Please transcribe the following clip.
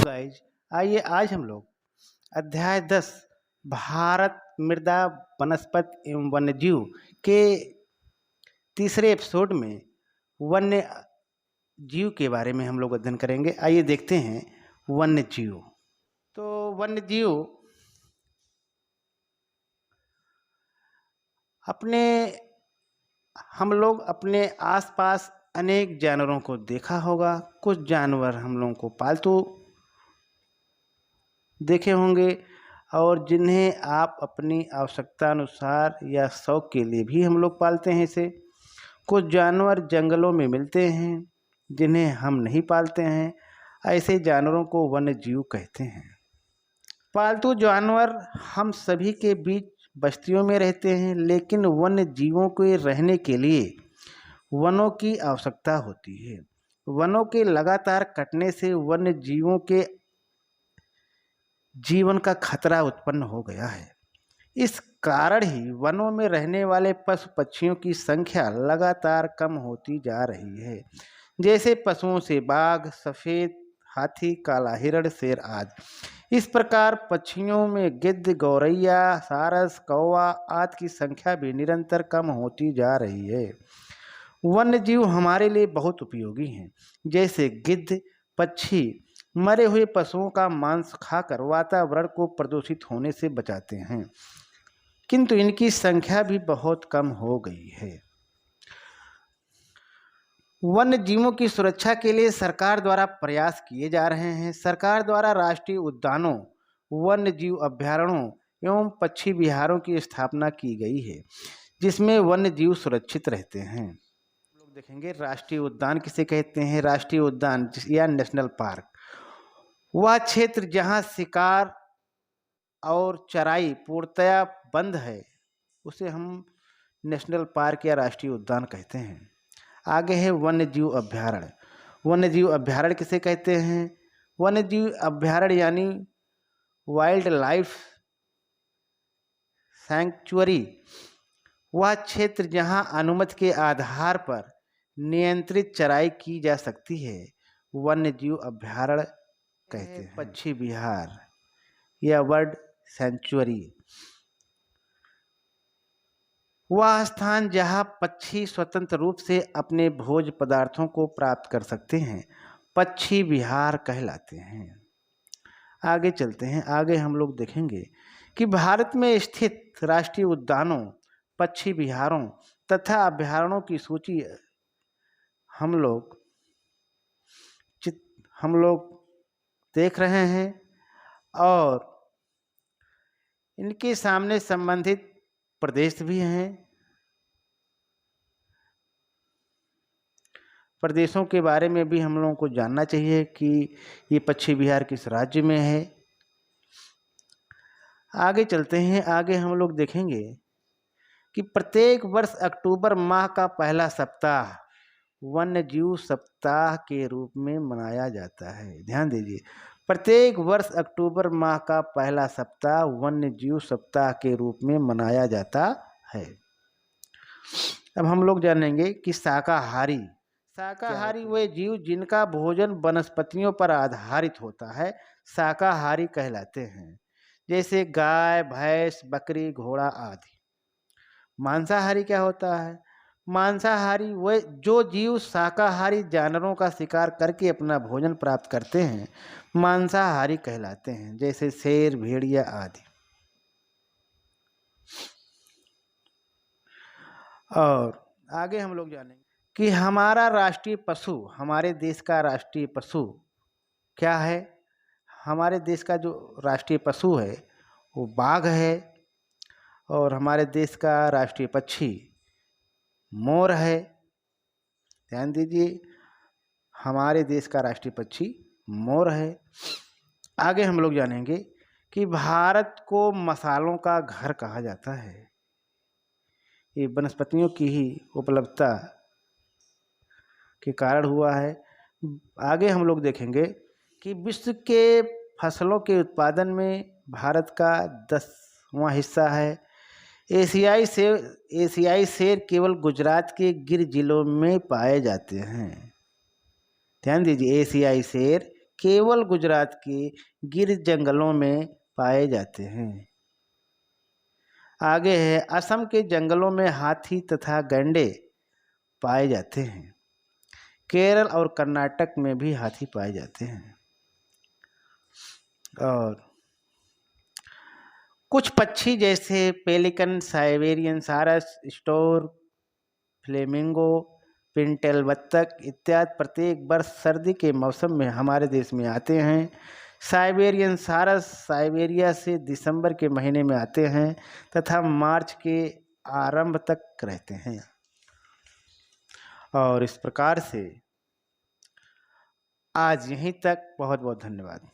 Guys, आइए आज हम लोग अध्याय 10 भारत मृदा वनस्पति एवं वन्यजीव के तीसरे एपिसोड में वन्य जीव के बारे में हम लोग अध्ययन करेंगे। आइए देखते हैं वन्य जीव। तो वन्य जीव हम लोग अपने आसपास अनेक जानवरों को देखा होगा। कुछ जानवर हम लोगों को पालतू देखे होंगे और जिन्हें आप अपनी आवश्यकता अनुसार या शौक के लिए भी हम लोग पालते हैं इसे। कुछ जानवर जंगलों में मिलते हैं जिन्हें हम नहीं पालते हैं। ऐसे जानवरों को वन्य जीव कहते हैं। पालतू जानवर हम सभी के बीच बस्तियों में रहते हैं, लेकिन वन्य जीवों के रहने के लिए वनों की आवश्यकता होती है। वनों के लगातार कटने से वन्य जीवों के जीवन का खतरा उत्पन्न हो गया है। इस कारण ही वनों में रहने वाले पशु पक्षियों की संख्या लगातार कम होती जा रही है, जैसे पशुओं से बाघ, सफेद हाथी, काला हिरण, शेर आदि। इस प्रकार पक्षियों में गिद्ध, गौरैया, सारस, कौवा आदि की संख्या भी निरंतर कम होती जा रही है। वन्य जीव हमारे लिए बहुत उपयोगी हैं, जैसे गिद्ध पक्षी मरे हुए पशुओं का मांस खाकर वातावरण को प्रदूषित होने से बचाते हैं, किंतु इनकी संख्या भी बहुत कम हो गई है। वन्य जीवों की सुरक्षा के लिए सरकार द्वारा प्रयास किए जा रहे हैं। सरकार द्वारा राष्ट्रीय उद्यानों, वन्य जीव अभयारण्यों एवं पक्षी विहारों की स्थापना की गई है, जिसमें वन्य जीव सुरक्षित रहते हैं। लोग देखेंगे राष्ट्रीय उद्यान किसे कहते हैं। राष्ट्रीय उद्यान या नेशनल पार्क वह क्षेत्र जहां शिकार और चराई पूर्णतया बंद है, उसे हम नेशनल पार्क या राष्ट्रीय उद्यान कहते हैं। आगे है वन्य जीव अभयारण्य। वन्य जीव अभयारण्य किसे कहते हैं। वन्य जीव अभयारण्य यानी वाइल्ड लाइफ सैंक्चुअरी वह क्षेत्र जहां अनुमति के आधार पर नियंत्रित चराई की जा सकती है, वन्य जीव अभयारण्य कहते हैं। पक्षी विहार या बर्ड सेंचुरी वह स्थान जहां पक्षी स्वतंत्र रूप से अपने भोज्य पदार्थों को प्राप्त कर सकते हैं, पक्षी विहार कहलाते हैं। आगे चलते हैं। आगे हम लोग देखेंगे कि भारत में स्थित राष्ट्रीय उद्यानों, पक्षी विहारों तथा अभयारण्यों की सूची हम लोग देख रहे हैं और इनके सामने संबंधित प्रदेश भी हैं। प्रदेशों के बारे में भी हम लोगों को जानना चाहिए कि ये पक्षी विहार किस राज्य में है। आगे चलते हैं। आगे हम लोग देखेंगे कि प्रत्येक वर्ष अक्टूबर माह का पहला सप्ताह वन्य जीव सप्ताह के रूप में मनाया जाता है। ध्यान दीजिए, प्रत्येक वर्ष अक्टूबर माह का पहला सप्ताह वन्य जीव सप्ताह के रूप में मनाया जाता है। अब हम लोग जानेंगे कि शाकाहारी वे जीव जिनका भोजन वनस्पतियों पर आधारित होता है, शाकाहारी कहलाते हैं, जैसे गाय, भैंस, बकरी, घोड़ा आदि। मांसाहारी क्या होता है। मांसाहारी वे जो जीव शाकाहारी जानवरों का शिकार करके अपना भोजन प्राप्त करते हैं, मांसाहारी कहलाते हैं, जैसे शेर, भेड़िया आदि। और आगे हम लोग जानेंगे कि हमारा राष्ट्रीय पशु, हमारे देश का राष्ट्रीय पशु क्या है। हमारे देश का जो राष्ट्रीय पशु है वो बाघ है और हमारे देश का राष्ट्रीय पक्षी मोर है। ध्यान दीजिए, हमारे देश का राष्ट्रीय पक्षी मोर है। आगे हम लोग जानेंगे कि भारत को मसालों का घर कहा जाता है। ये वनस्पतियों की ही उपलब्धता के कारण हुआ है। आगे हम लोग देखेंगे कि विश्व के फसलों के उत्पादन में भारत का 10वां हिस्सा है। एशियाई शेर केवल गुजरात के गिर जिलों में पाए जाते हैं। ध्यान दीजिए, एशियाई शेर केवल गुजरात के गिर जंगलों में पाए जाते हैं। आगे है, असम के जंगलों में हाथी तथा गैंडे पाए जाते हैं। केरल और कर्नाटक में भी हाथी पाए जाते हैं। और कुछ पक्षी जैसे पेलिकन, साइबेरियन सारस, स्टोर, फ्लेमिंगो, पिनटेल बत्तख इत्यादि प्रत्येक वर्ष सर्दी के मौसम में हमारे देश में आते हैं। साइबेरियन सारस साइबेरिया से दिसंबर के महीने में आते हैं तथा मार्च के आरंभ तक रहते हैं। और इस प्रकार से आज यहीं तक। बहुत बहुत धन्यवाद।